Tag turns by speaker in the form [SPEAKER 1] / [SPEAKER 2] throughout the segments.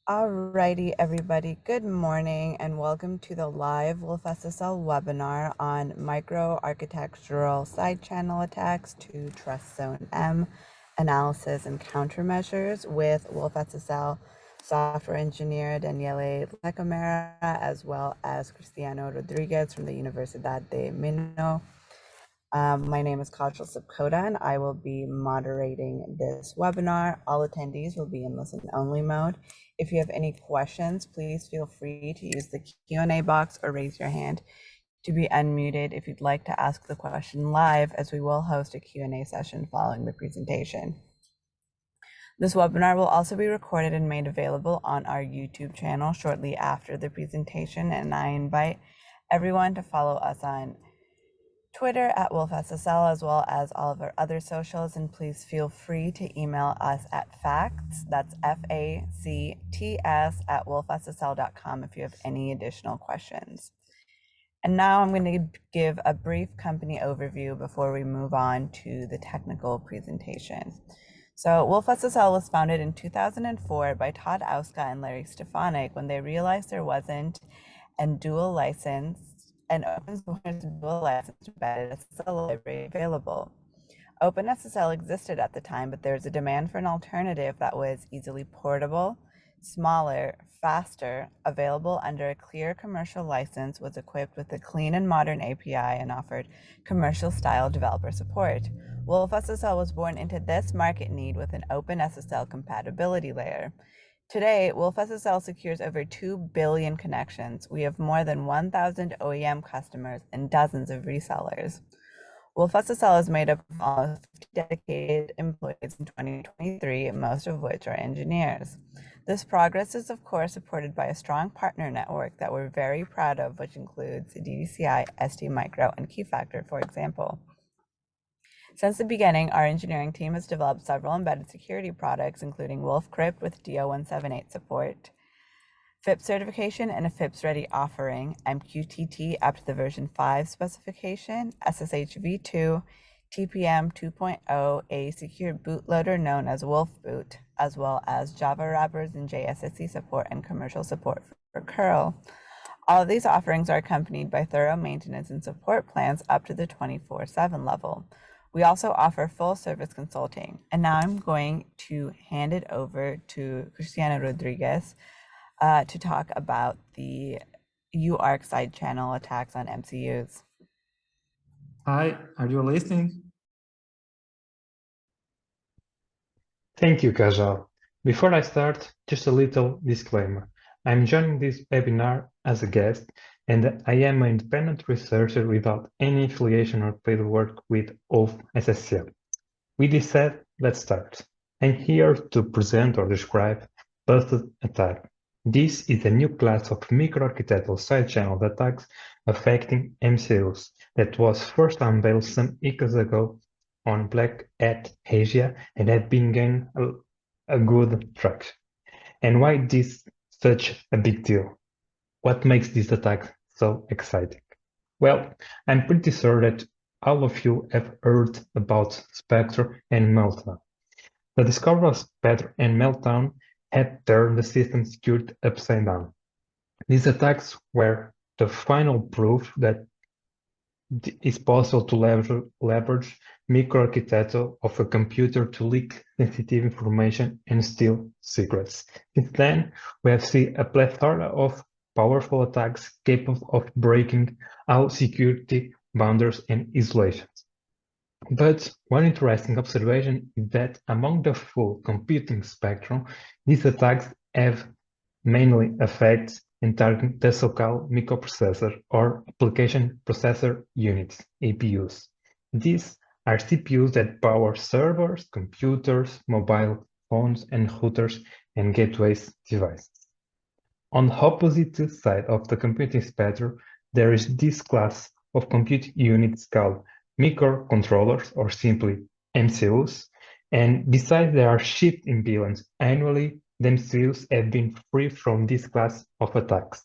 [SPEAKER 1] Alrighty, everybody. Good morning and welcome to the live wolfSSL webinar on micro-architectural side channel attacks to TrustZone-M analysis and countermeasures with wolfSSL software engineer Daniele Lecamera, as well as Cristiano Rodrigues from the Universidad de Minho. My name is Kajal Subkoda, and I will be moderating this webinar. All attendees will be in listen-only mode. If you have any questions, please feel free to use the Q&A box or raise your hand to be unmuted if you'd like to ask the question live, as we will host a Q&A session following the presentation. This webinar will also be recorded and made available on our YouTube channel shortly after the presentation, and I invite everyone to follow us on Twitter at wolfSSL, as well as all of our other socials, and please feel free to email us at facts, that's FACTS at wolfSSL.com if you have any additional questions. And now I'm going to give a brief company overview before we move on to the technical presentation. So wolfSSL was founded in 2004 by Todd Auska and Larry Stefanik when they realized there wasn't a dual license and open source dual license embedded SSL library available. OpenSSL existed at the time, but there was a demand for an alternative that was easily portable, smaller, faster, available under a clear commercial license, was equipped with a clean and modern API, and offered commercial-style developer support. wolfSSL was born into this market need with an OpenSSL compatibility layer. Today, wolfSSL secures over 2 billion connections. We have more than 1,000 OEM customers and dozens of resellers. wolfSSL is made up of almost 50 dedicated employees in 2023, most of which are engineers. This progress is, of course, supported by a strong partner network that we're very proud of, which includes DDCI, STMicro, and Keyfactor, for example. Since the beginning, our engineering team has developed several embedded security products, including wolfCrypt with DO178 support, FIPS certification and a FIPS-ready offering, MQTT up to the version 5 specification, SSH v2, TPM 2.0, a secure bootloader known as wolfBoot, as well as Java wrappers and JSSC support and commercial support for curl. All of these offerings are accompanied by thorough maintenance and support plans up to the 24/7 level. We also offer full service consulting. And now I'm going to hand it over to Cristiano Rodrigues to talk about the UARC side channel attacks on MCUs.
[SPEAKER 2] Hi, are you listening?
[SPEAKER 3] Thank you, Kajal. Before I start, just a little disclaimer. I'm joining this webinar as a guest, and I am an independent researcher without any affiliation or paid work with wolfSSL. With this said, let's start. I'm here to present or describe Busted Attack. This is a new class of microarchitectural side channel attacks affecting MCUs that was first unveiled some years ago on Black Hat Asia and have been gaining a good traction. And why this such a big deal? What makes this attack so exciting? Well, I'm pretty sure that all of you have heard about Spectre and Meltdown. The discovery of Spectre and Meltdown had turned the system security upside down. These attacks were the final proof that it's possible to leverage microarchitecture of a computer to leak sensitive information and steal secrets. Since then, we have seen a plethora of powerful attacks capable of breaking all security boundaries and isolations. But one interesting observation is that among the full computing spectrum, these attacks have mainly affected and target the so-called microprocessor or application processor units, APUs. These are CPUs that power servers, computers, mobile phones, and routers and gateways devices. On the opposite side of the computing spectrum, there is this class of compute units called microcontrollers, or simply MCUs, and besides they are shipped in billions annually, the MCUs have been free from this class of attacks.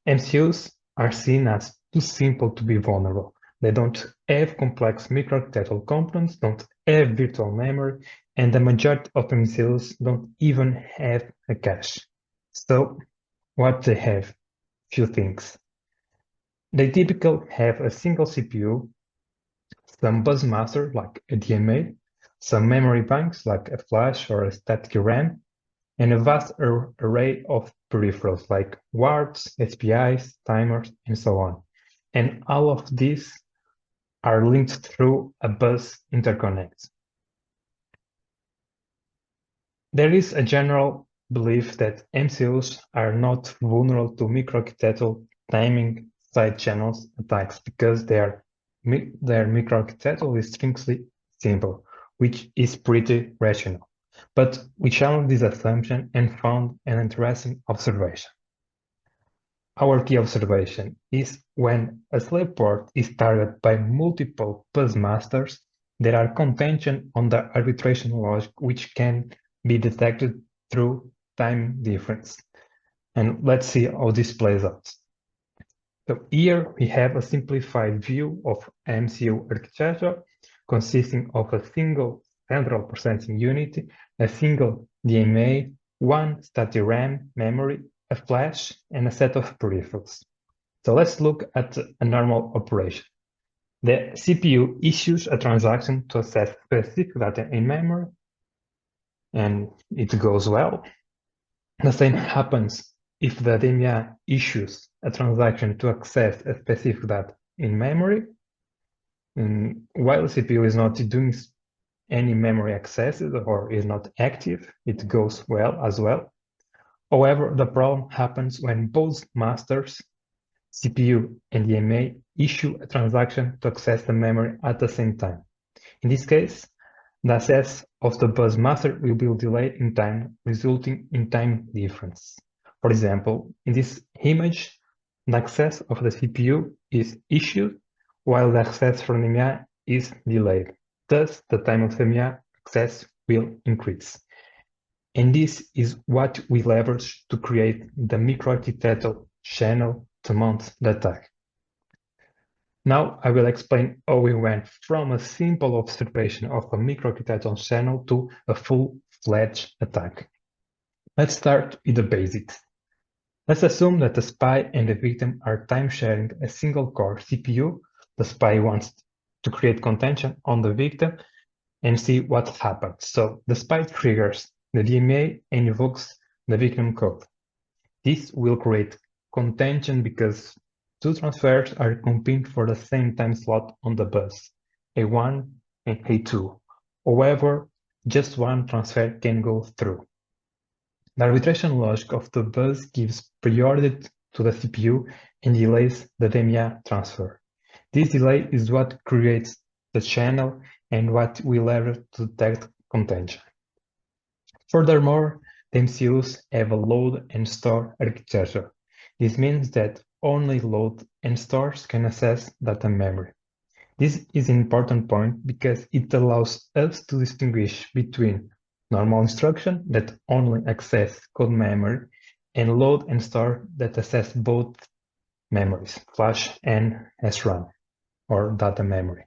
[SPEAKER 3] MCUs are seen as too simple to be vulnerable, They don't have complex microarchitectural components, don't have virtual memory, and the majority of MCUs don't even have a cache. So what they have? Few things. They typically have a single CPU, some bus master like a DMA, some memory banks like a flash or a static RAM, and a vast array of peripherals like wards, SPIs, timers, and so on. And all of these are linked through a bus interconnect. There is a general belief that MCUs are not vulnerable to microarchitectural timing side channels attacks because their microarchitecture is strictly simple, which is pretty rational. But we challenged this assumption and found an interesting observation. Our key observation is when a slave port is targeted by multiple bus masters, there are contention on the arbitration logic which can be detected through time difference. And let's see how this plays out. So here we have a simplified view of MCU architecture consisting of a single central processing unit, a single DMA, one static RAM memory, a flash, and a set of peripherals. So let's look at a normal operation. The CPU issues a transaction to access specific data in memory, and it goes well. The same happens if the DMA issues a transaction to access a specific data in memory. And while the CPU is not doing any memory accesses or is not active, it goes well as well. However, the problem happens when both masters, CPU and DMA, issue a transaction to access the memory at the same time. In this case, the access of the bus master will be delayed in time, resulting in time difference. For example, in this image, the access of the CPU is issued while the access from DMA is delayed. Thus, the time of DMA access will increase. And this is what we leverage to create the microarchitectural channel to mount the attack. Now I will explain how we went from a simple observation of a microarchitectural channel to a full-fledged attack. Let's start with the basics. Let's assume that the spy and the victim are time-sharing a single core CPU. The spy wants to create contention on the victim and see what happens. So the spy triggers the DMA and invokes the victim code. This will create contention because two transfers are competing for the same time slot on the bus, A1 and A2. However, just one transfer can go through. The arbitration logic of the bus gives priority to the CPU and delays the DMA transfer. This delay is what creates the channel and what we leverage to detect contention. Furthermore, the MCUs have a load and store architecture. This means that only load and stores can access data memory. This is an important point because it allows us to distinguish between normal instruction that only access code memory and load and store that access both memories, flash and SRAM, or data memory.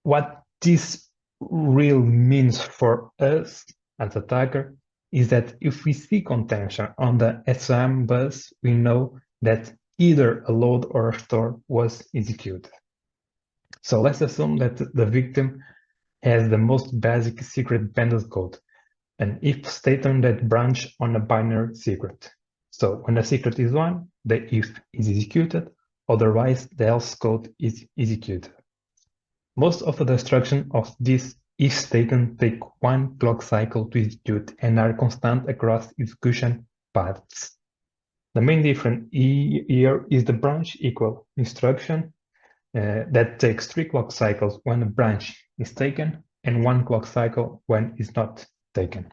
[SPEAKER 3] What this really means for us as attacker is that if we see contention on the SRAM bus, we know that either a load or a store was executed. So let's assume that the victim has the most basic secret bundled code, an if statement that branch on a binary secret. So when the secret is 1, the if is executed, otherwise the else code is executed. Most of the instructions of this if statement take 1 clock cycle to execute and are constant across execution paths. The main difference here is the branch equal instruction that takes 3 clock cycles when a branch is taken and 1 clock cycle when it's not taken.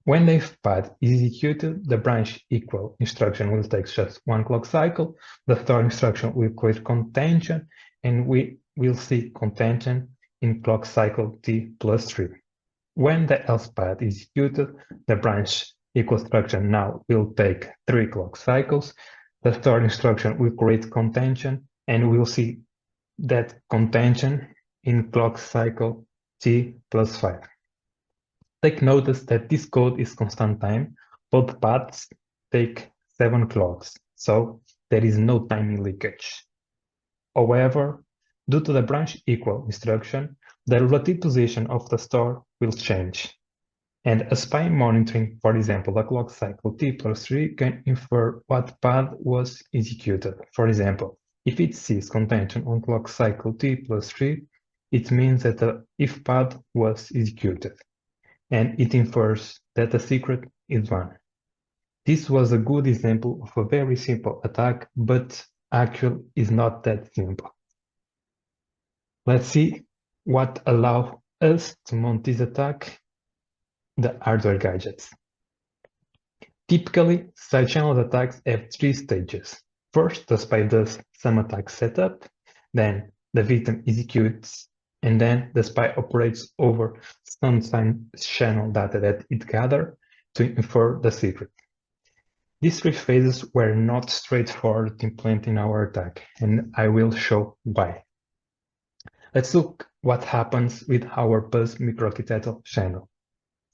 [SPEAKER 3] When the if path is executed, the branch equal instruction will take just 1 clock cycle, the store instruction will create contention, and we will see contention in clock cycle t plus 3. When the else path is executed, the branch equal instruction now will take 3 clock cycles, the store instruction will create contention, and we'll see that contention in clock cycle T plus 5. Take notice that this code is constant time. Both paths take 7 clocks, so there is no timing leakage. However, due to the branch equal instruction, the relative position of the store will change. And a spy monitoring, for example, a clock cycle T plus 3 can infer what path was executed. For example, if it sees contention on clock cycle T plus 3, it means that the if path was executed, and it infers that the secret is 1. This was a good example of a very simple attack, but actually is not that simple. Let's see what allows us to mount this attack, the hardware gadgets. Typically, side-channel attacks have 3 stages. First, the spy does some attack setup, then the victim executes, and then the spy operates over some side-channel data that it gathered to infer the secret. These 3 phases were not straightforward to implement in our attack, and I will show why. Let's look what happens with our bus microarchitecture channel.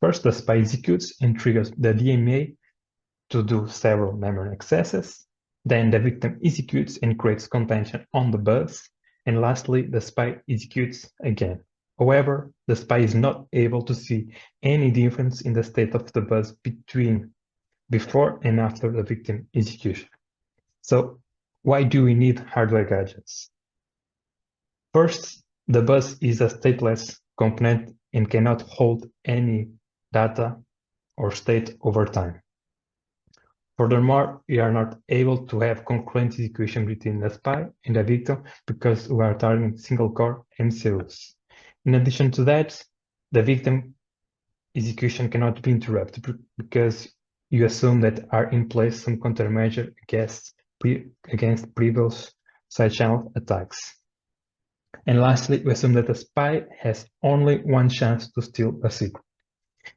[SPEAKER 3] First, the spy executes and triggers the DMA to do several memory accesses. Then the victim executes and creates contention on the bus. And lastly, the spy executes again. However, the spy is not able to see any difference in the state of the bus between before and after the victim execution. So why do we need hardware gadgets? First, the bus is a stateless component and cannot hold any data or state over time. Furthermore, we are not able to have concurrent execution between the spy and the victim because we are targeting single-core MCUs. In addition to that, the victim execution cannot be interrupted because you assume that are in place some countermeasure against previous side-channel attacks. And lastly, we assume that the spy has only one chance to steal a secret.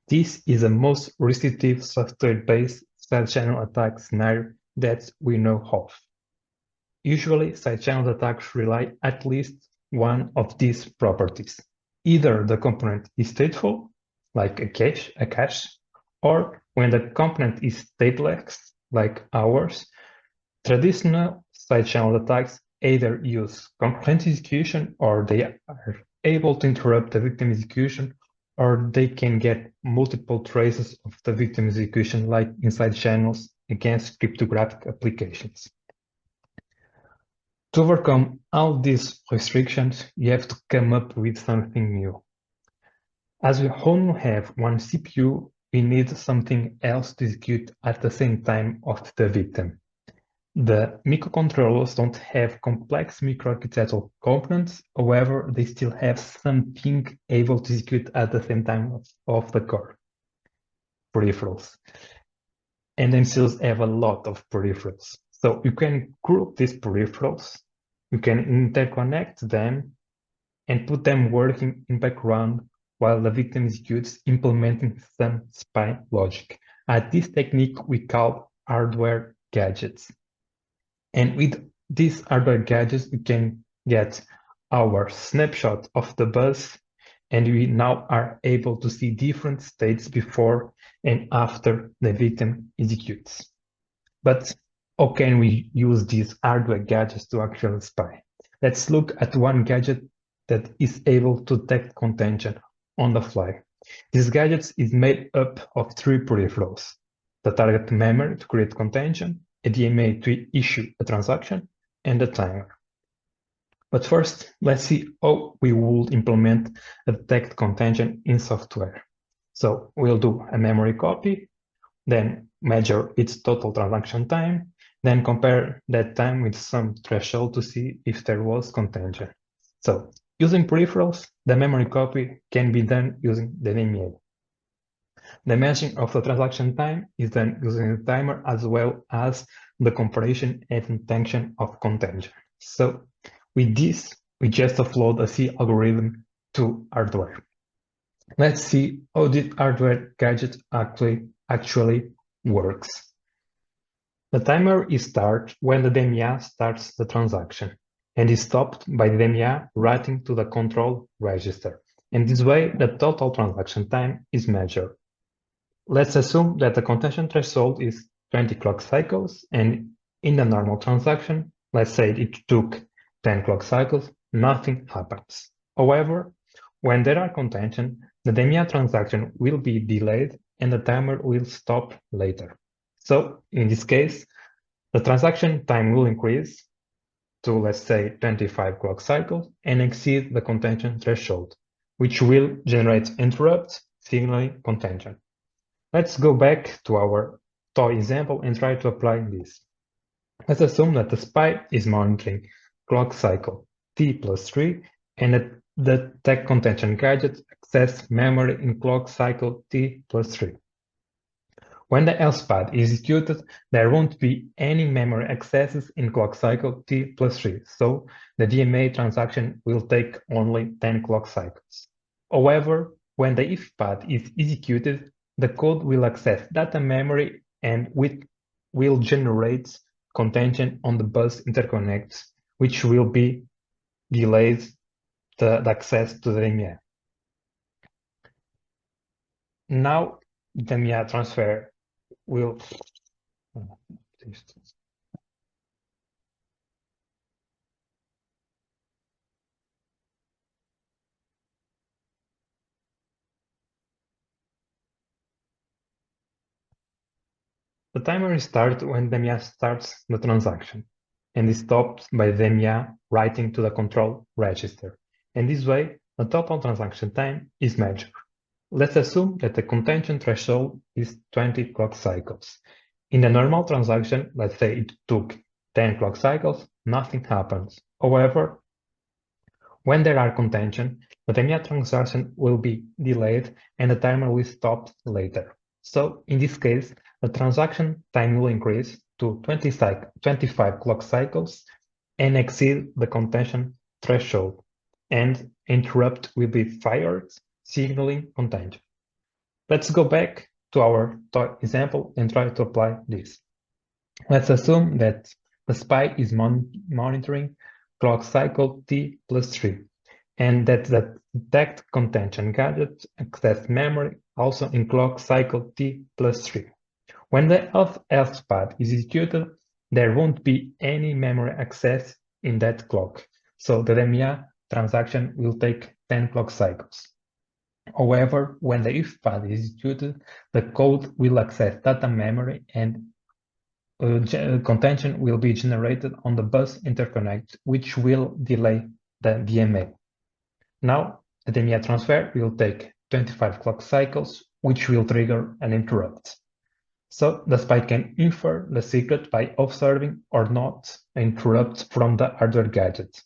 [SPEAKER 3] This is the most restrictive software-based side-channel attack scenario that we know of. Usually, side-channel attacks rely at least one of these properties. Either the component is stateful, like a cache, or when the component is stateless, like ours. Traditional side-channel attacks either use concurrent execution, or they are able to interrupt the victim execution, or they can get multiple traces of the victim execution, like inside channels against cryptographic applications. To overcome all these restrictions, you have to come up with something new. As we only have one CPU, we need something else to execute at the same time of the victim. The microcontrollers don't have complex microarchitectural components, however, they still have something able to execute at the same time of the core peripherals. And MCUs have a lot of peripherals. So you can group these peripherals, you can interconnect them, and put them working in background while the victim executes, implementing some spy logic. This technique we call hardware gadgets. And with these hardware gadgets, we can get our snapshot of the bus, and we now are able to see different states before and after the victim executes. But how can we use these hardware gadgets to actually spy? Let's look at one gadget that is able to detect contention on the fly. This gadget is made up of 3 peripherals: the target memory to create contention, a DMA to issue a transaction, and a timer. But first, let's see how we would implement a detect contention in software. So we'll do a memory copy, then measure its total transaction time, then compare that time with some threshold to see if there was contention. So using peripherals, the memory copy can be done using the DMA. The measuring of the transaction time is done using the timer, as well as the comparison and detection of contention. So with this, we just offload a C algorithm to hardware. Let's see how this hardware gadget actually works. The timer is start when the DMA starts the transaction. and is stopped by the DMA writing to the control register. And this way, the total transaction time is measured. Let's assume that the contention threshold is 20 clock cycles, and in the normal transaction, let's say it took 10 clock cycles, nothing happens. However, when there are contention, the DMA transaction will be delayed and the timer will stop later. So in this case, the transaction time will increase to, let's say, 25 clock cycles and exceed the contention threshold, which will generate interrupts signaling contention. Let's go back to our toy example and try to apply this. Let's assume that the spy is monitoring clock cycle T plus 3 and that the tech contention gadget access memory in clock cycle T plus 3. When the else path is executed, there won't be any memory accesses in clock cycle T plus 3, so the DMA transaction will take only 10 clock cycles. However, when the if path is executed, the code will access data memory and will generate contention on the bus interconnects, which will be delayed the access to the DMA. Now, the DMA transfer will the timer starts when DMA starts the transaction and is stopped by DMA writing to the control register. And this way, the total transaction time is measured. Let's assume that the contention threshold is 20 clock cycles. In the normal transaction, let's say it took 10 clock cycles, nothing happens. However, when there are contention, the DMA transaction will be delayed and the timer will stop later. So in this case, the transaction time will increase to 25 clock cycles and exceed the contention threshold, and interrupt will be fired, signaling contention. Let's go back to our example and try to apply this. Let's assume that the spy is monitoring clock cycle T plus 3, and that the detect contention gadget access memory also in clock cycle T plus 3. When the else path is executed, there won't be any memory access in that clock, so the DMA transaction will take 10 clock cycles. However, when the if path is executed, the code will access data memory and contention will be generated on the bus interconnect, which will delay the DMA. Now, the DMA transfer will take 25 clock cycles, which will trigger an interrupt. So the spy can infer the secret by observing or not an interrupt from the hardware gadget.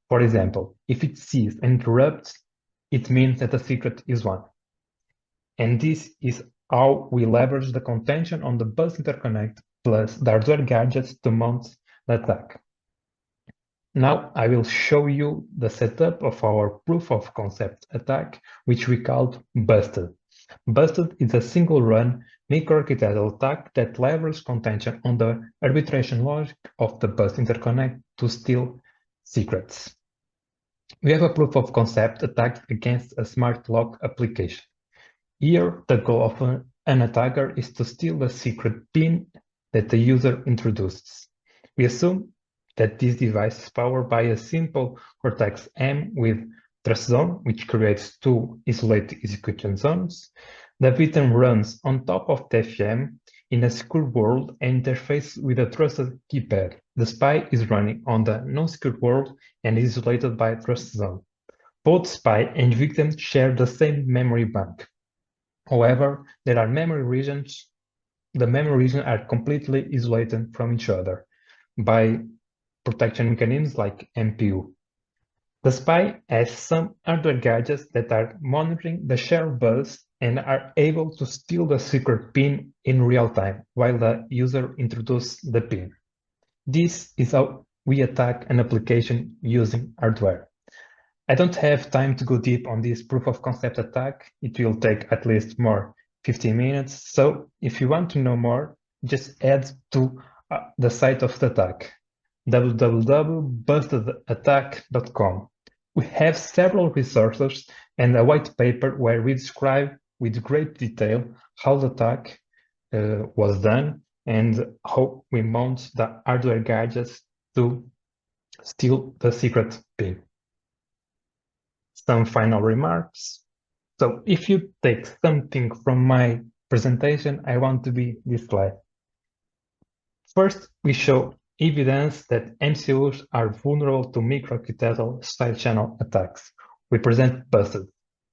[SPEAKER 3] For example, if it sees an interrupt, it means that the secret is won. And this is how we leverage the contention on the bus interconnect plus the hardware gadgets to mount the attack. Now I will show you the setup of our proof of concept attack, which we called Busted. Busted is a single run microarchitectural attack that leverages contention on the arbitration logic of the bus interconnect to steal secrets. We have a proof of concept attack against a smart lock application. Here, the goal of an attacker is to steal the secret PIN that the user introduces. We assume that this device is powered by a simple Cortex-M with TrustZone, which creates two isolated execution zones. The victim runs on top of the FM in a secure world and interfaces with a trusted keypad. The spy is running on the non-secure world and is isolated by TrustZone. Both spy and victim share the same memory bank. However, there are memory regions. The memory regions are completely isolated from each other by protection mechanisms like MPU. The spy has some hardware gadgets that are monitoring the shared bus and are able to steal the secret PIN in real time while the user introduces the PIN. This is how we attack an application using hardware. I don't have time to go deep on this proof of concept attack. It will take at least more 15 minutes. So if you want to know more, just head to the site of the attack. www.bustedattack.com. We have several resources and a white paper where we describe with great detail how the attack was done and how we mount the hardware gadgets to steal the secret pin. Some final remarks. So if you take something from my presentation, I want to be this slide. First, we show evidence that MCUs are vulnerable to microarchitectural side channel attacks. We present Busted,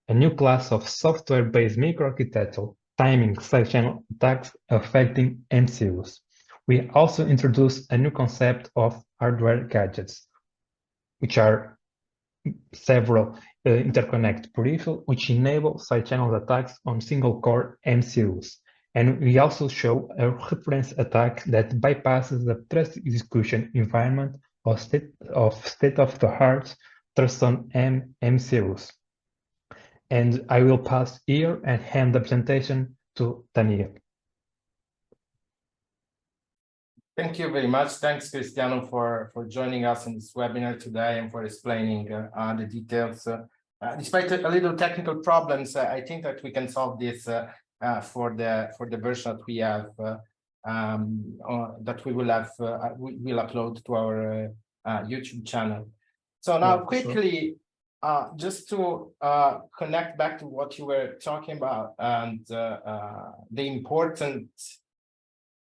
[SPEAKER 3] a new class of software-based microarchitectural timing side channel attacks affecting MCUs. We also introduce a new concept of hardware gadgets, which are several interconnect peripherals which enable side channel attacks on single core MCUs. And we also show a reference attack that bypasses the trust execution environment of state-of-the-art TrustZone-M MCUs. And I will pass here and hand the presentation to Daniel.
[SPEAKER 4] Thank you very much. Thanks, Cristiano, for joining us in this webinar today and for explaining the details. Despite a little technical problems, I think that we can solve this for the version that we have that we will upload to our YouTube channel. So now quickly, just to connect back to what you were talking about and the important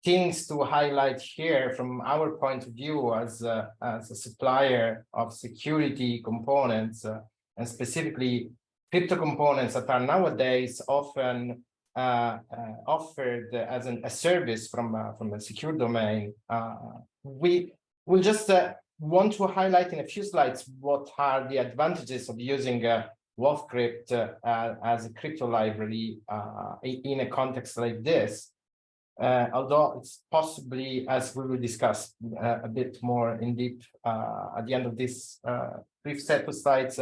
[SPEAKER 4] things to highlight here from our point of view as a supplier of security components and specifically crypto components that are nowadays often offered as a service from a secure domain. We will just want to highlight in a few slides what are the advantages of using wolfCrypt as a crypto library in a context like this. Although it's possibly, as we will discuss a bit more in depth at the end of this brief set of slides,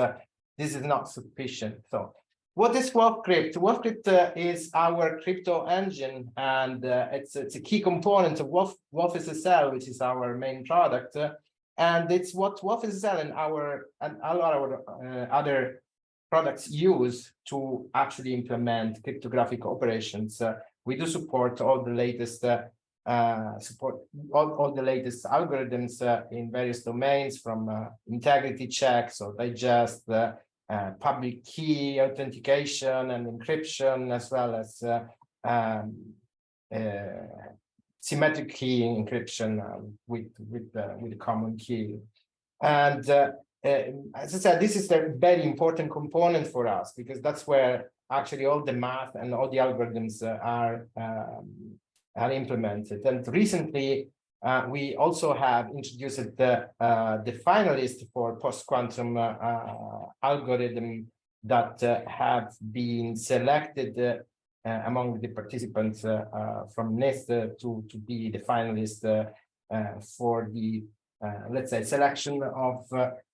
[SPEAKER 4] this is not sufficient. So what is wolfCrypt? wolfCrypt is our crypto engine, and it's a key component of wolfSSL, which is our main product. And it's what wolfSSL and all our other products use to actually implement cryptographic operations. We do support all the latest all the latest algorithms in various domains, from integrity checks or digest, public key authentication and encryption, as well as symmetric key encryption with the common key. And as I said, this is a very important component for us because that's where actually all the math and all the algorithms are implemented. And recently, we also have introduced the finalist for post-quantum algorithm that have been selected among the participants from NIST to be the finalist for the, let's say, selection of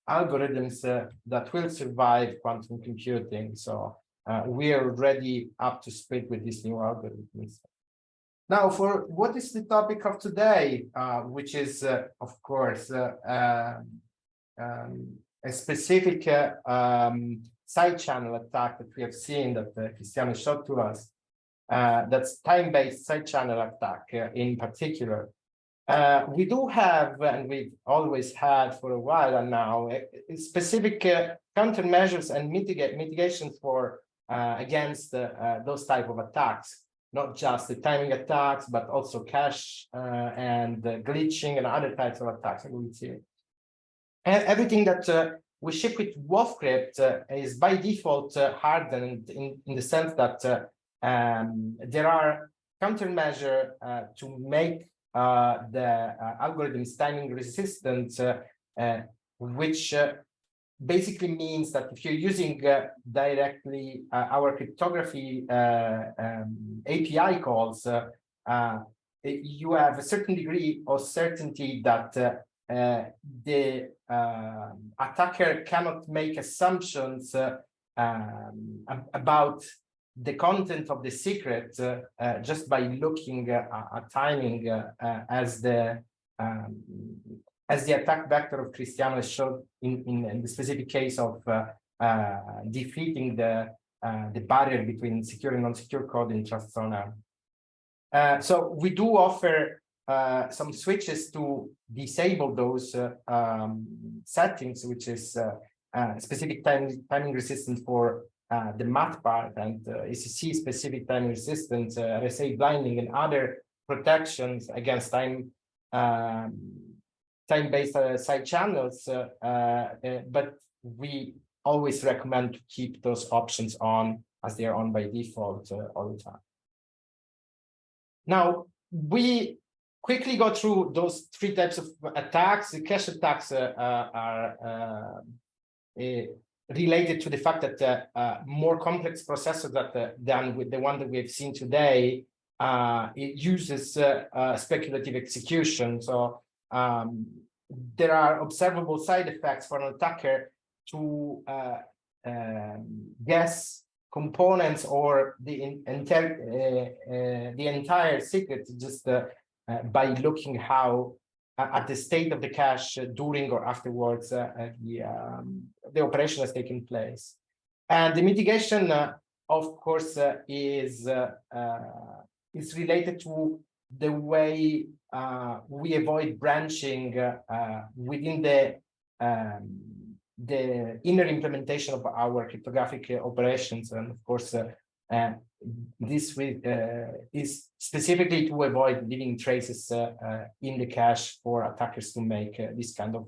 [SPEAKER 4] algorithms that will survive quantum computing. So we are already up to speed with these new algorithms. Now, for what is the topic of today, which is, of course, a specific side channel attack that we have seen that Cristiano showed to us. That's time-based side channel attack in particular. We do have, and we've always had for a while and now, specific countermeasures and mitigations for against those type of attacks, not just the timing attacks, but also cache and glitching and other types of attacks. And we'll see. Everything that we ship with wolfCrypt is by default hardened in the sense that there are countermeasures to make the algorithms timing resistant, which basically means that if you're using directly our cryptography API calls, you have a certain degree of certainty that the attacker cannot make assumptions about the content of the secret just by looking at timing as the as the attack vector of Cristiano showed in the specific case of defeating the barrier between secure and non-secure code in TrustZone-M. So we do offer some switches to disable those settings, which is specific timing resistance for the math part, and ACC specific timing resistance, RSA blinding, and other protections against time-based side channels. But we always recommend to keep those options on, as they are on by default all the time. Now, we quickly go through those three types of attacks. The cache attacks are related to the fact that more complex processors than with the one that we've seen today, it uses speculative execution. So there are observable side effects for an attacker to guess components or the entire secret just by looking how at the state of the cache during or afterwards the operation has taken place. And the mitigation, of course, is related to the way we avoid branching within the inner implementation of our cryptographic operations. And of course, this is specifically to avoid leaving traces in the cache for attackers to make this kind of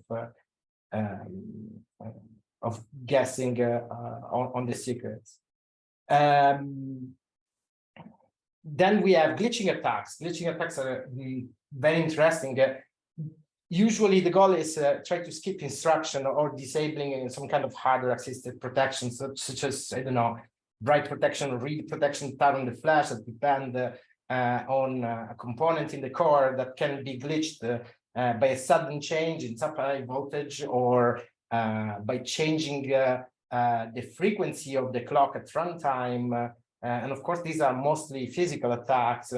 [SPEAKER 4] guessing on the secrets. Then we have glitching attacks. Glitching attacks are very interesting. Usually the goal is try to skip instruction or disabling some kind of hardware assisted protection, such as, I don't know, write protection or read protection tab on the flash that depend on a component in the core that can be glitched by a sudden change in supply voltage or by changing the frequency of the clock at runtime. And of course, these are mostly physical attacks.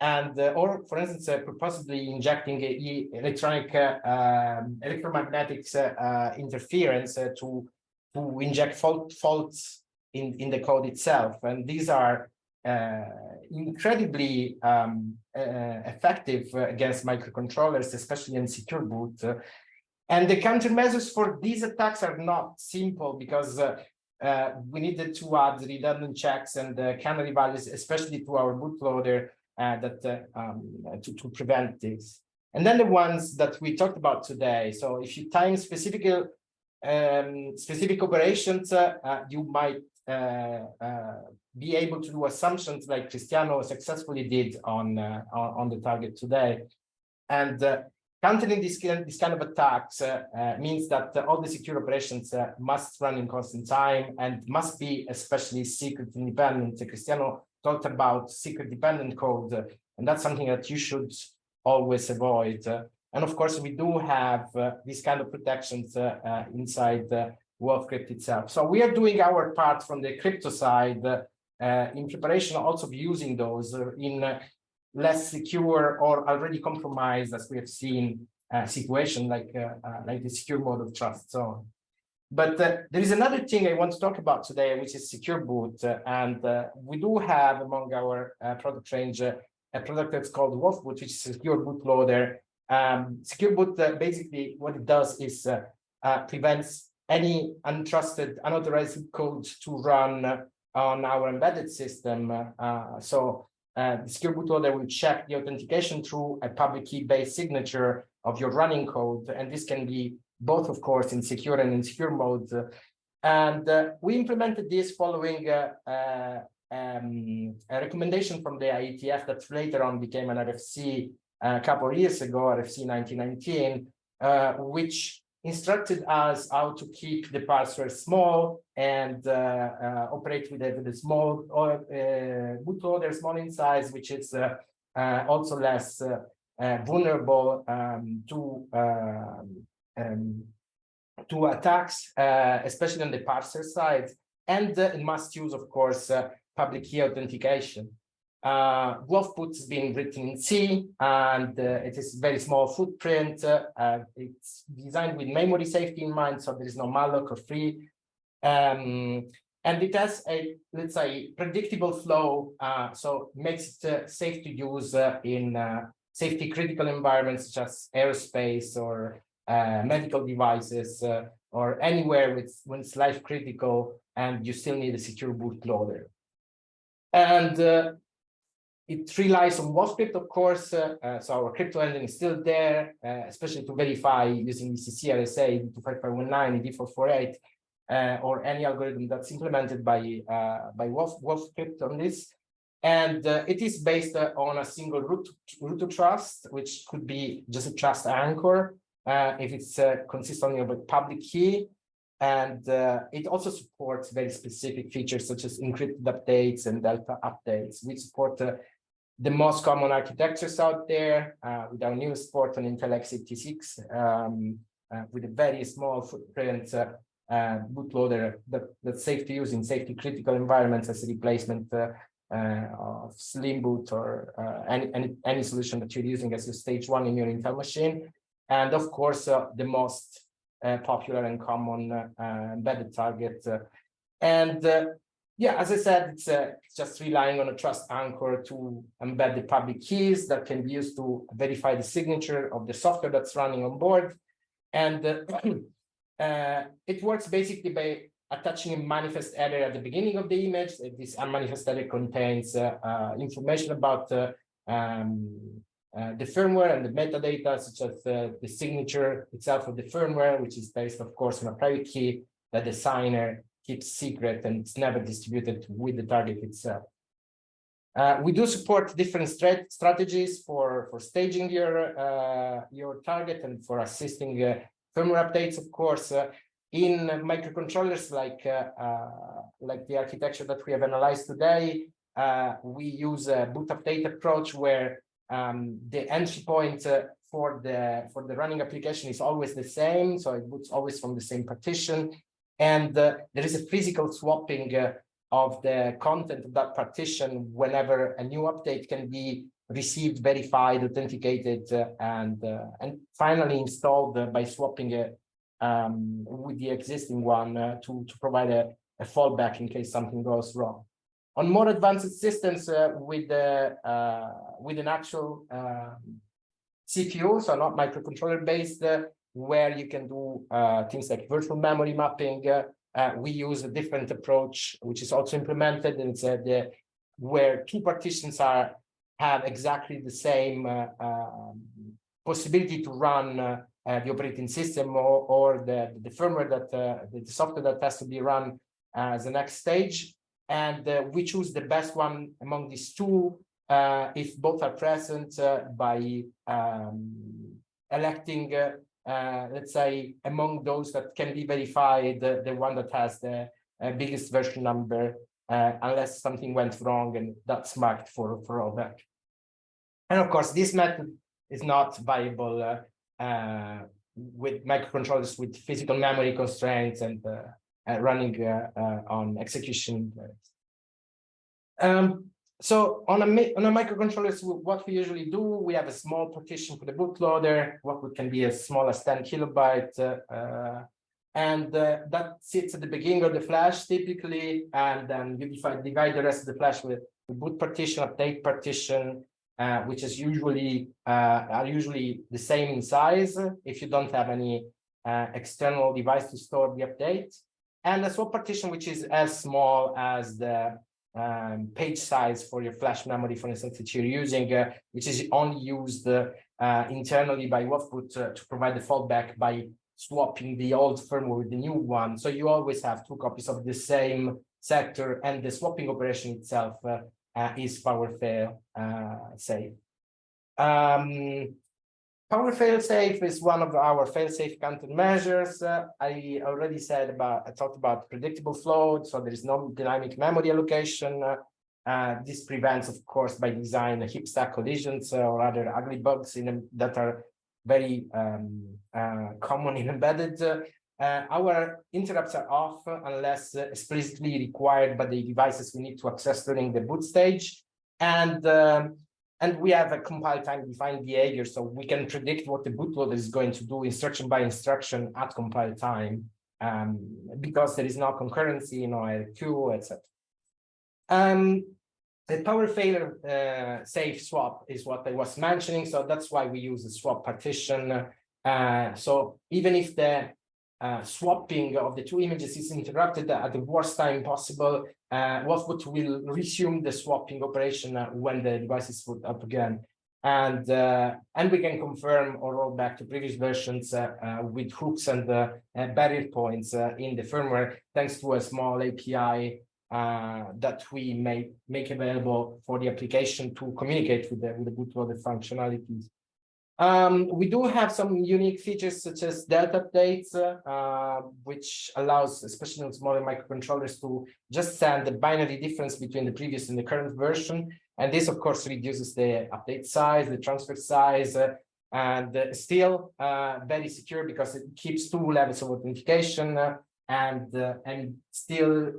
[SPEAKER 4] And or, for instance, possibly injecting electronic electromagnetics interference to inject faults in the code itself. And these are incredibly effective against microcontrollers, especially in secure boot. And the countermeasures for these attacks are not simple because we needed to add redundant checks and canary values, especially to our bootloader, to prevent this. And then the ones that we talked about today. So if you time specific operations, you might be able to do assumptions like Cristiano successfully did on the target today. And countering this kind of attacks means that all the secure operations must run in constant time and must be especially secret independent. Cristiano talked about secret dependent code, and that's something that you should always avoid. And of course, we do have these kind of protections inside wolfCrypt itself. So we are doing our part from the crypto side in preparation also of using those in less secure or already compromised, as we have seen, situation like the secure mode of TrustZone. But there is another thing I want to talk about today, which is secure boot. And we do have among our product range a product that's called wolfBoot, which is a secure bootloader. Secure boot, basically what it does is prevents any untrusted, unauthorized code to run on our embedded system. The secure bootloader will check the authentication through a public key-based signature of your running code. And this can be both, of course, in secure and insecure modes. And we implemented this following a recommendation from the IETF that later on became an RFC a couple of years ago, RFC 1919, which instructed us how to keep the parseware small and operate with a small bootloader, small in size, which is also less vulnerable to attacks, especially on the parser side, and it must use, of course, public key authentication. wolfBoot has been written in C, and it is very small footprint. It's designed with memory safety in mind, so there is no malloc or free. And it has a, let's say, predictable flow, so it makes it safe to use in safety critical environments such as aerospace or medical devices or anywhere when it's life critical and you still need a secure bootloader. And it relies on wolfCrypt, of course, so our crypto engine is still there, especially to verify using ECC RSA 25519, D448, or any algorithm that's implemented by wolfCrypt on this. And it is based on a single root to trust, which could be just a trust anchor if it's consists only of a public key. And it also supports very specific features such as encrypted updates and delta updates. We support the most common architectures out there with our newest port on Intel x86 with a very small footprint bootloader that's safe to use in safety critical environments as a replacement of Slim Boot or any solution that you're using as your stage one in your Intel machine. And of course, the most popular and common embedded target. Yeah, as I said, it's just relying on a trust anchor to embed the public keys that can be used to verify the signature of the software that's running on board. And it works basically by attaching a manifest header at the beginning of the image. This manifest header contains information about the firmware and the metadata, such as the signature itself of the firmware, which is based, of course, on a private key that the signer keeps secret and it's never distributed with the target itself. We do support different strategies for staging your target and for assisting firmware updates, of course. In microcontrollers like the architecture that we have analyzed today, we use a boot update approach where the entry point for the running application is always the same, so it boots always from the same partition. And there is a physical swapping of the content of that partition whenever a new update can be received, verified, authenticated, and finally installed by swapping it with the existing one to provide a fallback in case something goes wrong. On more advanced systems with an actual CPU, so not microcontroller based, where you can do things like virtual memory mapping. We use a different approach, which is also implemented, and it's where two partitions have exactly the same possibility to run the operating system or the firmware that the software that has to be run as the next stage. And we choose the best one among these two if both are present by electing let's say, among those that can be verified, the one that has the biggest version number, unless something went wrong, and that's marked for rollback. And of course, this method is not viable with microcontrollers with physical memory constraints and running on execution. So on a microcontroller, what we usually do, we have a small partition for the bootloader, what can be as small as 10 kilobytes, and that sits at the beginning of the flash typically, and then you divide the rest of the flash with the boot partition, update partition, which is usually are usually the same in size if you don't have any external device to store the update, and a swap partition, which is as small as the page size for your flash memory, for instance, that you're using, which is only used internally by wolfBoot to provide the fallback by swapping the old firmware with the new one. So you always have two copies of the same sector, and the swapping operation itself is power fail safe. Power fail-safe is one of our fail-safe countermeasures. I already I talked about predictable flow, so there is no dynamic memory allocation. This prevents, of course, by design, heap stack collisions or other ugly bugs that are very common in embedded. Our interrupts are off unless explicitly required by the devices we need to access during the boot stage. And we have a compile time defined behavior, so we can predict what the bootloader is going to do instruction by instruction at compile time, because there is no concurrency, no IRQ, etc. The power failure safe swap is what I was mentioning, so that's why we use the swap partition. So even if the swapping of the two images is interrupted at the worst time possible, wolfBoot will resume the swapping operation when the device is put up again. And we can confirm or roll back to previous versions with hooks and barrier points in the firmware, thanks to a small API that we make available for the application to communicate with the bootloader functionalities. We do have some unique features such as delta updates, which allows, especially on smaller microcontrollers, to just send the binary difference between the previous and the current version. And this, of course, reduces the update size, the transfer size, and still very secure because it keeps two levels of authentication and still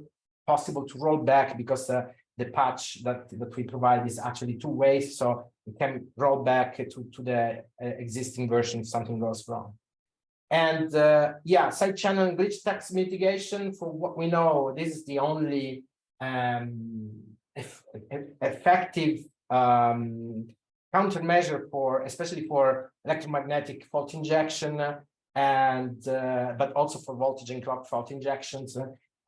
[SPEAKER 4] possible to roll back because the patch that we provide is actually two ways, so we can roll back to the existing version if something goes wrong. And yeah, side channel and glitch text mitigation. For what we know, this is the only effective countermeasure for, especially for electromagnetic fault injection, and but also for voltage and clock fault injections.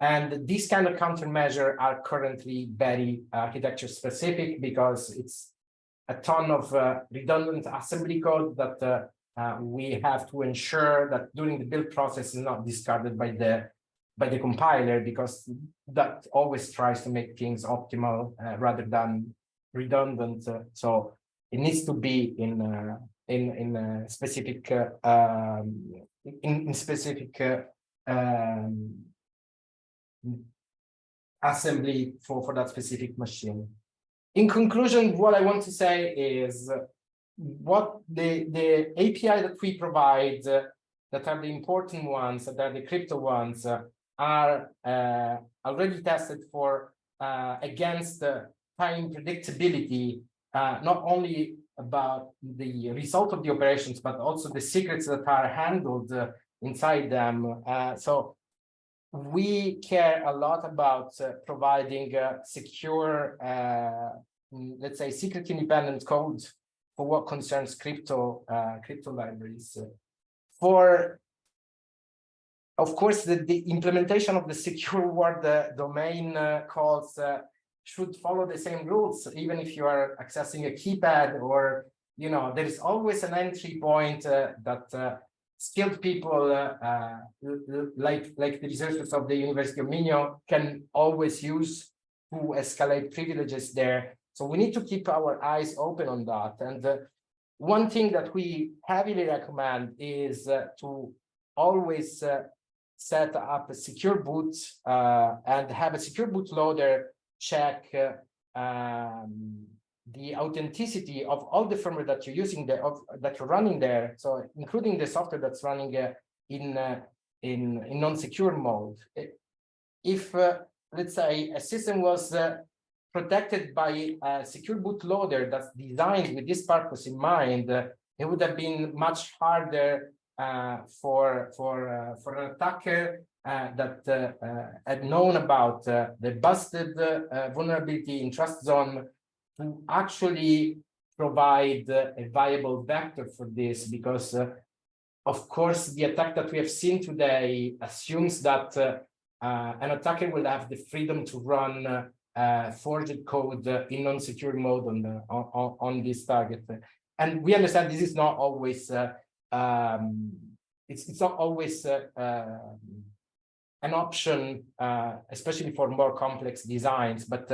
[SPEAKER 4] And these kind of countermeasures are currently very architecture specific because it's a ton of redundant assembly code that we have to ensure that during the build process is not discarded by the compiler, because that always tries to make things optimal rather than redundant. So it needs to be in specific specific assembly for that specific machine. In conclusion, what I want to say is what the API that we provide, that are the important ones, that are the crypto ones, are already tested for against time predictability, not only about the result of the operations, but also the secrets that are handled inside them. So we care a lot about providing secure, let's say, secret independent code for what concerns crypto libraries. For, of course, the implementation of the secure word domain calls should follow the same rules, even if you are accessing a keypad, or, you know, there is always an entry point that skilled people like the researchers of the University of Minho can always use to escalate privileges there. So we need to keep our eyes open on that. And one thing that we heavily recommend is to always set up a secure boot and have a secure bootloader check the authenticity of all the firmware that you're using there, that you're running there. So including the software that's running in non-secure mode. If let's say a system was protected by a secure bootloader that's designed with this purpose in mind, it would have been much harder for an attacker that had known about the busted vulnerability in TrustZone to actually provide a viable vector for this, because of course the attack that we have seen today assumes that an attacker will have the freedom to run forged code in non-secure mode on this target. And we understand this is not always it's not always an option, especially for more complex designs. But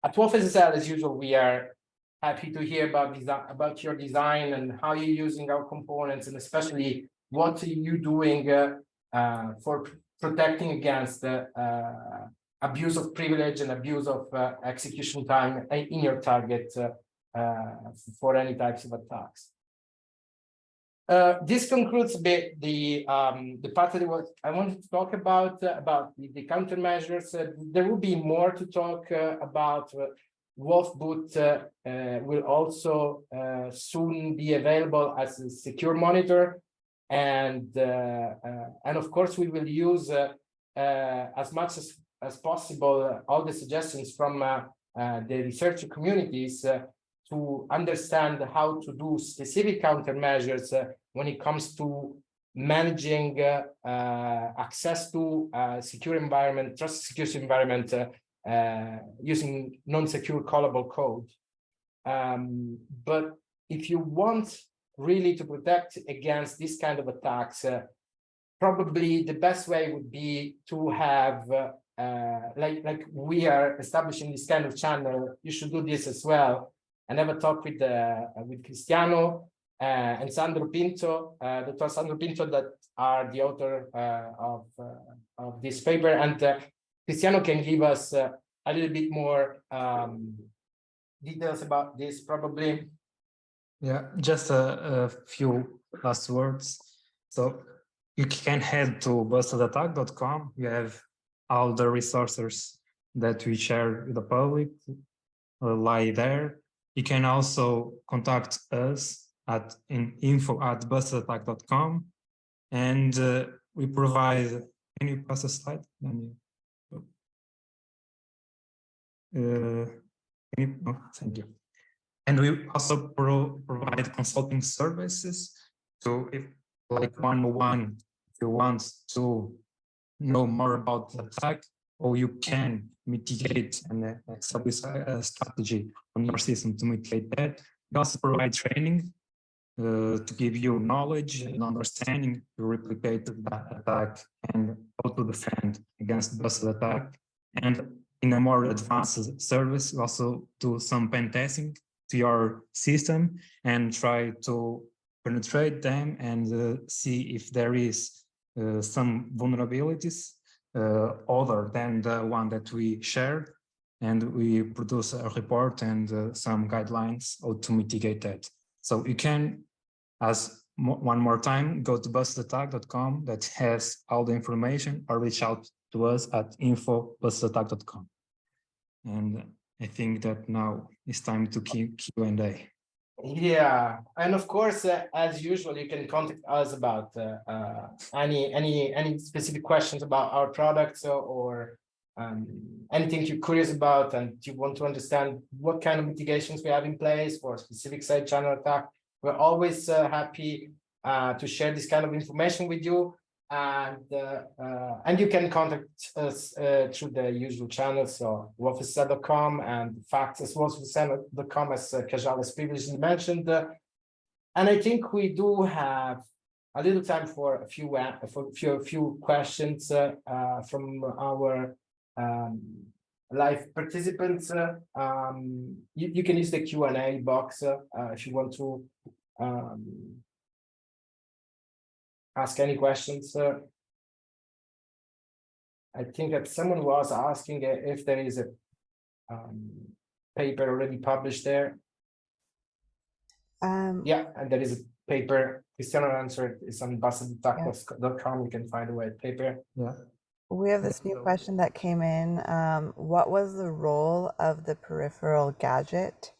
[SPEAKER 4] at wolfSSL, as usual, we are happy to hear about your design and how you're using our components, and especially what are you doing for protecting against abuse of privilege and abuse of execution time in your target for any types of attacks. This concludes a bit the part that I wanted to talk about the countermeasures. There will be more to talk about wolfBoot will also soon be available as a secure monitor, and of course we will use as much as possible all the suggestions from the researcher communities to understand how to do specific countermeasures when it comes to managing access to secure environment, trusted security environment using non-secure callable code. But if you want really to protect against this kind of attacks, probably the best way would be to have, like we are establishing this kind of channel, you should do this as well, and have a talk with Cristiano and Sandro Pinto, Dr. Sandro Pinto, that are the author of this paper, and Cristiano can give us a little bit more details about this, probably.
[SPEAKER 2] Yeah, just a few last words. So you can head to bustedattack.com. You have all the resources that we share with the public lie there. You can also contact us at info@bustedattack.com, and we provide. Can you pass a slide? Thank you. And we also provide consulting services. So if like 101, if you want to know more about the attack, or you can mitigate and establish a strategy on your system to mitigate that. We also provide training to give you knowledge and understanding to replicate that attack and how to defend against busted attack. And in a more advanced service, we also do some pen testing to your system and try to penetrate them and see if there is some vulnerabilities other than the one that we shared, and we produce a report and some guidelines how to mitigate that. So you can, as one more time, go to bustedAttack.com that has all the information, or reach out to us at info@bustedAttack.com. And I think that now it's time to Q&A.
[SPEAKER 4] Yeah, and of course, as usual, you can contact us about any specific questions about our products or anything you're curious about, and you want to understand what kind of mitigations we have in place for a specific side channel attack. We're always happy to share this kind of information with you, and you can contact us through the usual channels, so wolfcrypt.com and facts as wolfcrypt.com, as Kajal has previously mentioned. And I think we do have a little time for a few questions from our live participants. You can use the Q&A box if you want to ask any questions. I think that someone was asking if there is a paper already published there. Yeah, and there is a paper. Cristiano answered, it's on bustedAttack.com. You can find a white paper.
[SPEAKER 2] Yeah.
[SPEAKER 1] We have this new question that came in. What was the role of the peripheral gadget,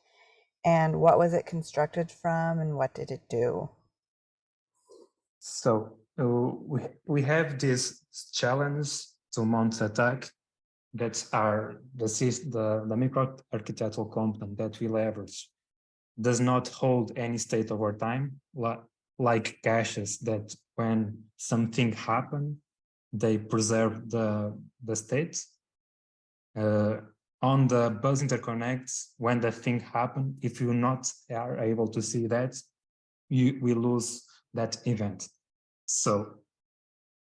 [SPEAKER 1] and what was it constructed from, and what did it do?
[SPEAKER 2] So we have this challenge to mount attack that are the microarchitectural component that we leverage does not hold any state over time, like caches that when something happens, they preserve the state. On the bus interconnects, when the thing happens, if you not are able to see that, we lose that event. So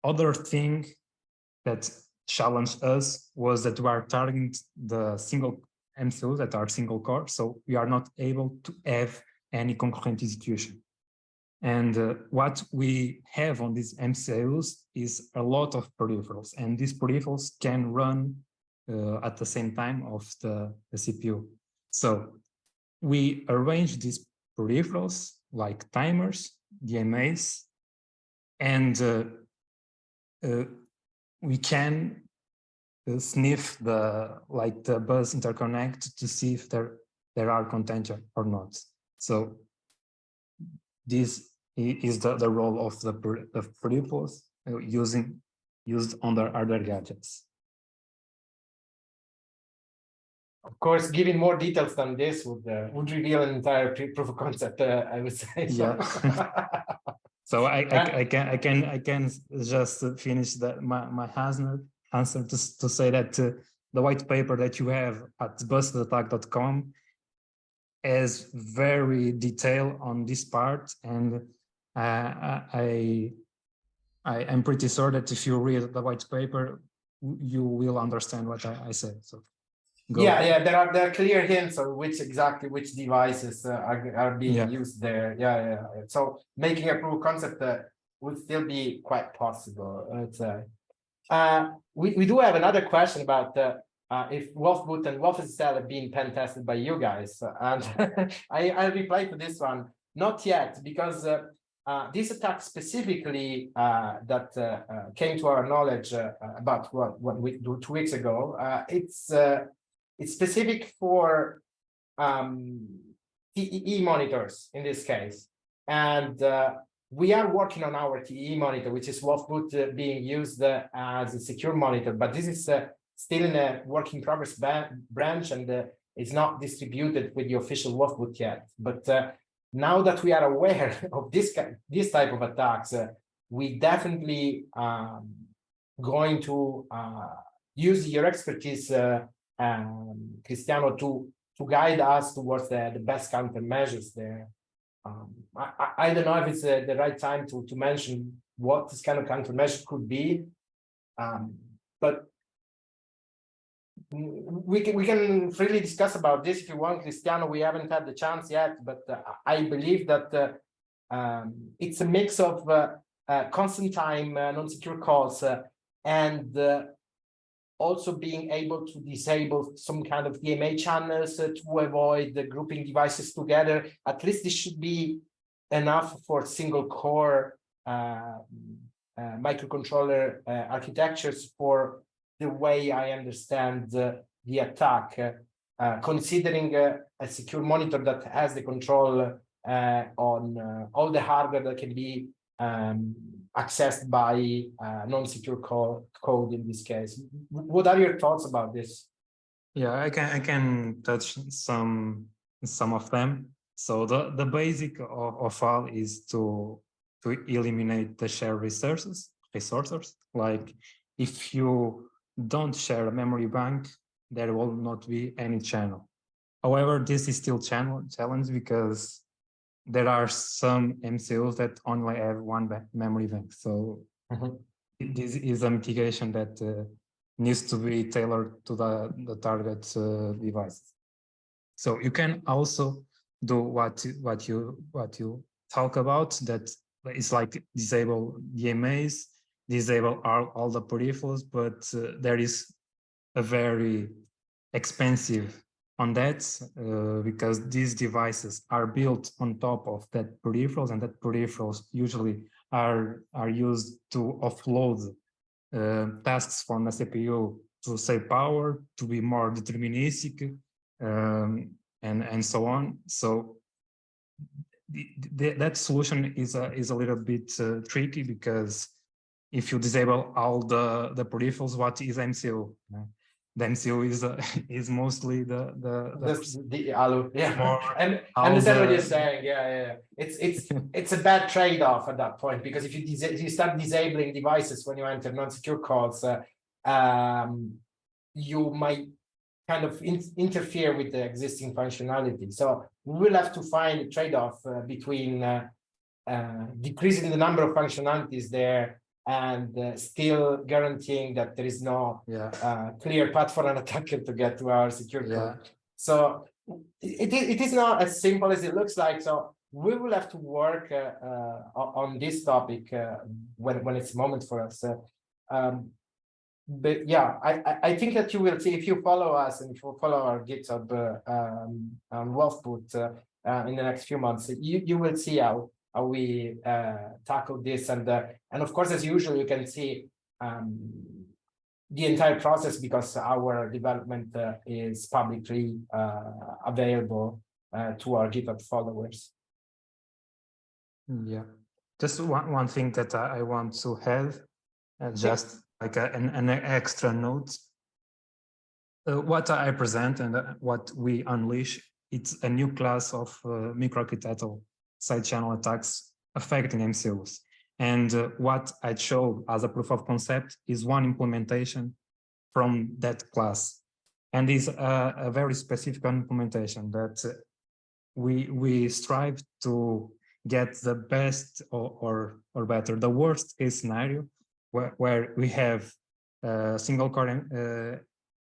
[SPEAKER 2] other thing that challenged us was that we are targeting the single MCUs that are single core, so we are not able to have any concurrent execution. And what we have on these MCUs is a lot of peripherals, and these peripherals can run at the same time of the CPU. So we arrange these peripherals like timers, DMAs, and we can sniff the bus interconnect to see if there are contention or not. So this is the role of the peripherals used on the hardware gadgets.
[SPEAKER 4] Of course, giving more details than this would reveal an entire proof of concept. I would say. So.
[SPEAKER 2] Yeah. So I can just finish my answer to say that the white paper that you have at bustedAttack.com has very detail on this part, and I am pretty sure that if you read the white paper, you will understand what I said. So. Go.
[SPEAKER 4] Yeah, there are clear hints on which devices are being used there. Yeah. So making a proof of concept would still be quite possible. We do have another question about if wolfBoot and wolfSSL are being pen tested by you guys, and I reply to this one, not yet, because this attack specifically that came to our knowledge about what we do 2 weeks ago, it's specific for TEE monitors in this case. And we are working on our TEE monitor, which is wolfBoot being used as a secure monitor, but this is still in a work in progress branch, and it's not distributed with the official wolfBoot yet. But now that we are aware of this type of attacks, we definitely going to use your expertise, Cristiano, to guide us towards the best countermeasures there. I don't know if it's the right time to mention what this kind of countermeasure could be, but we can freely discuss about this if you want, Cristiano. We haven't had the chance yet, but I believe that it's a mix of constant time non-secure calls and also being able to disable some kind of DMA channels to avoid grouping devices together. At least this should be enough for single core microcontroller architectures for the way I understand the attack, considering a secure monitor that has the control on all the hardware that can be accessed by non-secure code in this case. What are your thoughts about this?
[SPEAKER 2] Yeah, I can touch some of them. So the basic of all is to eliminate the shared resources. Like if you don't share a memory bank, there will not be any channel. However, this is still challenge because there are some MCUs that only have one memory bank. So this is a mitigation that needs to be tailored to the target device. So you can also do what you talk about, that is like disable DMAs, disable all the peripherals, but there is a very expensive on that because these devices are built on top of that peripherals, and that peripherals usually are used to offload tasks from the CPU to save power, to be more deterministic, and so on. So that solution is a little bit tricky, because if you disable all the peripherals, what is MCU? The MCU is mostly the
[SPEAKER 4] ALU. Yeah, and understand what you're saying. Yeah. It's a bad trade-off at that point, because if you start disabling devices when you enter non-secure calls, you might kind of interfere with the existing functionality. So we will have to find a trade-off between decreasing the number of functionalities there and still guaranteeing that there is no clear path for an attacker to get to our secure code. So it is not as simple as it looks like. So we will have to work on this topic when it's a moment for us. But yeah, I think that you will see, if you follow us and if you follow our GitHub on wolfBoot in the next few months, you will see how we tackle this, and of course, as usual, you can see the entire process because our development is publicly available to our GitHub followers.
[SPEAKER 2] Yeah, just one thing that I want to add, just like an extra note. What I present and what we unleash, it's a new class of microarchitectural side channel attacks affecting MCUs. And what I show as a proof of concept is one implementation from that class. And is a very specific implementation that we strive to get the best or better, the worst case scenario where we have a single core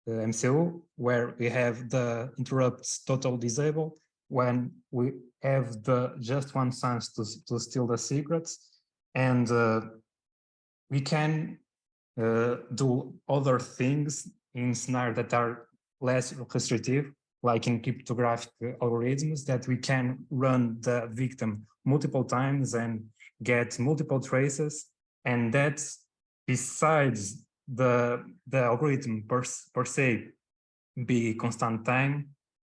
[SPEAKER 2] MCU, where we have the interrupts total disabled, when we have the just one chance to steal the secrets, and we can do other things in scenarios that are less restrictive, like in cryptographic algorithms, that we can run the victim multiple times and get multiple traces, and that's besides the algorithm per se be constant time,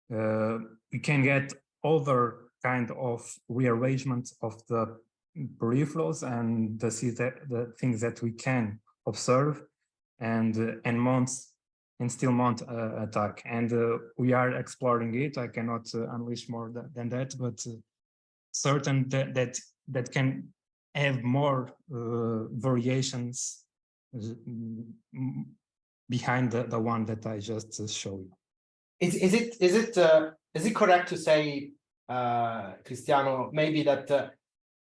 [SPEAKER 2] we can get other kind of rearrangement of the peripherals and the things that we can observe and still mount attack. And we are exploring it. I cannot unleash more than that, but certain that can have more variations behind the one that I just showed you.
[SPEAKER 4] Is it correct to say, Cristiano, maybe that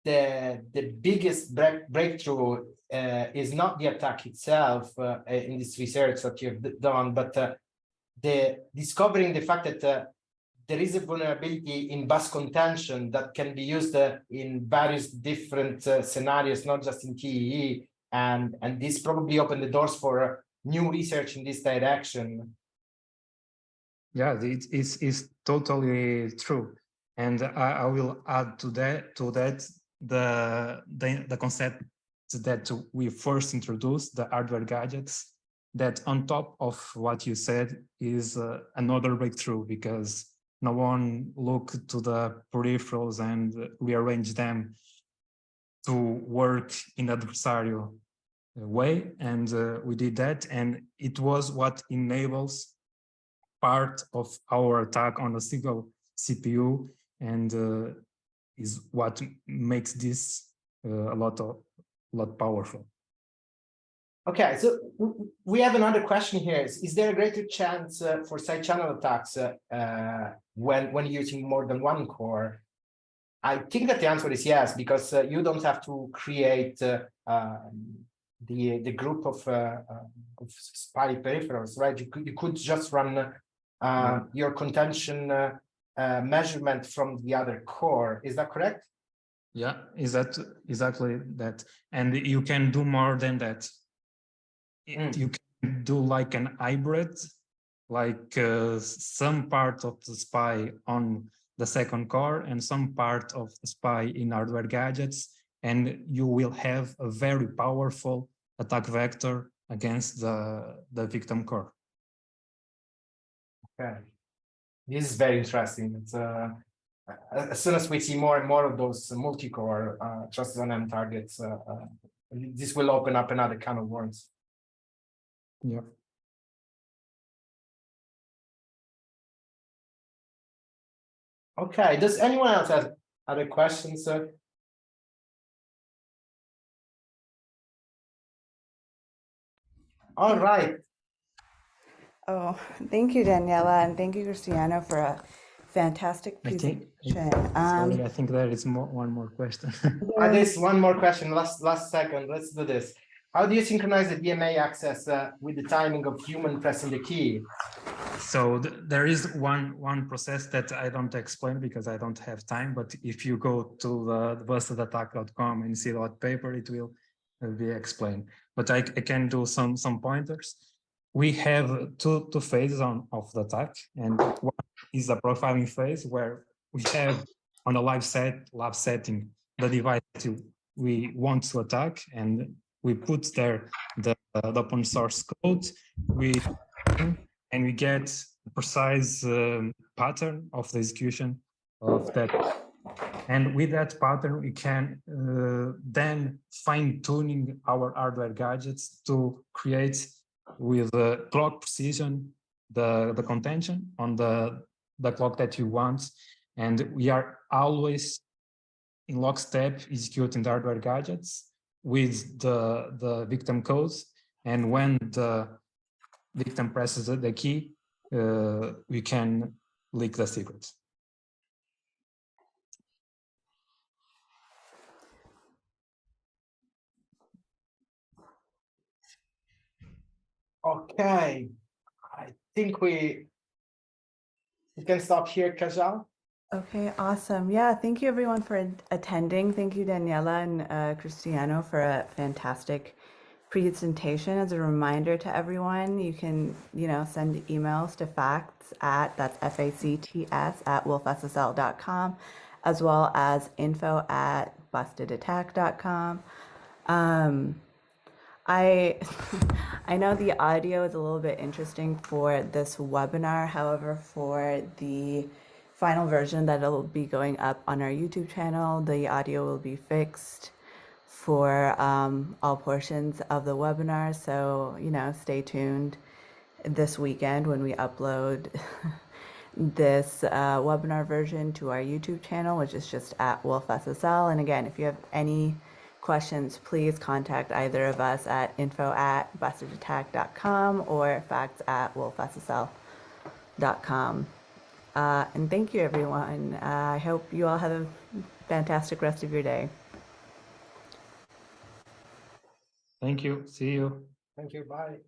[SPEAKER 4] the biggest breakthrough is not the attack itself in this research that you've done, but the discovering the fact that there is a vulnerability in bus contention that can be used in various different scenarios, not just in TEE, and this probably opened the doors for new research in this direction.
[SPEAKER 2] Yeah, it's totally true, and I will add to that the concept that we first introduced, the hardware gadgets, that on top of what you said is another breakthrough, because no one looked to the peripherals and rearrange them to work in adversarial way, and we did that, and it was what enables part of our attack on a single CPU, and is what makes this a lot powerful.
[SPEAKER 4] Okay, so we have another question here. Is there a greater chance for side channel attacks when using more than one core? I think that the answer is yes, because you don't have to create the group of spy peripherals, right? You could just run your contention measurement from the other core. Is that correct?
[SPEAKER 2] Yeah, is that exactly that? And you can do more than that. You can do like an hybrid, like some part of the spy on the second core and some part of the spy in hardware gadgets, and you will have a very powerful attack vector against the victim core.
[SPEAKER 4] Okay, this is very interesting. It's, as soon as we see more and more of those multi-core TrustZone-M targets, this will open up another can of worms.
[SPEAKER 2] Yeah.
[SPEAKER 4] Okay, does anyone else have other questions? All right.
[SPEAKER 1] Oh, thank you, Daniela, and thank you, Cristiano, for a fantastic presentation.
[SPEAKER 2] I think there is one more question.
[SPEAKER 4] There's one more question, last second. Let's do this. How do you synchronize the DMA access with the timing of human pressing the key?
[SPEAKER 2] So there is one process that I don't explain because I don't have time, but if you go to the bustedattack.com and see that paper, it will be explained. But I can do some pointers. We have two phases of the attack, and one is a profiling phase where we have on a lab setting the device we want to attack, and we put there the open source code, and we get a precise pattern of the execution of that. And with that pattern, we can then fine-tuning our hardware gadgets to create with clock precision the contention on the clock that you want. And we are always in lockstep executing the hardware gadgets with the victim codes. And when the victim presses the key, we can leak the secret.
[SPEAKER 4] Okay, I think we can stop here, Kajal.
[SPEAKER 1] Okay, awesome. Yeah, thank you everyone for attending. Thank you, Daniela and Cristiano, for a fantastic presentation. As a reminder to everyone, you can, send emails to facts at, that's FACTS at wolfSSL.com, as well as info@bustedattack.com. I know the audio is a little bit interesting for this webinar. However, for the final version that'll be going up on our YouTube channel, the audio will be fixed for all portions of the webinar. So, stay tuned this weekend when we upload this webinar version to our YouTube channel, which is just at wolfSSL. And again, if you have any questions, please contact either of us at info@bustedattack.com or facts@wolfSSL.com. And thank you, everyone. I hope you all have a fantastic rest of your day.
[SPEAKER 2] Thank you. See you.
[SPEAKER 4] Thank you. Bye.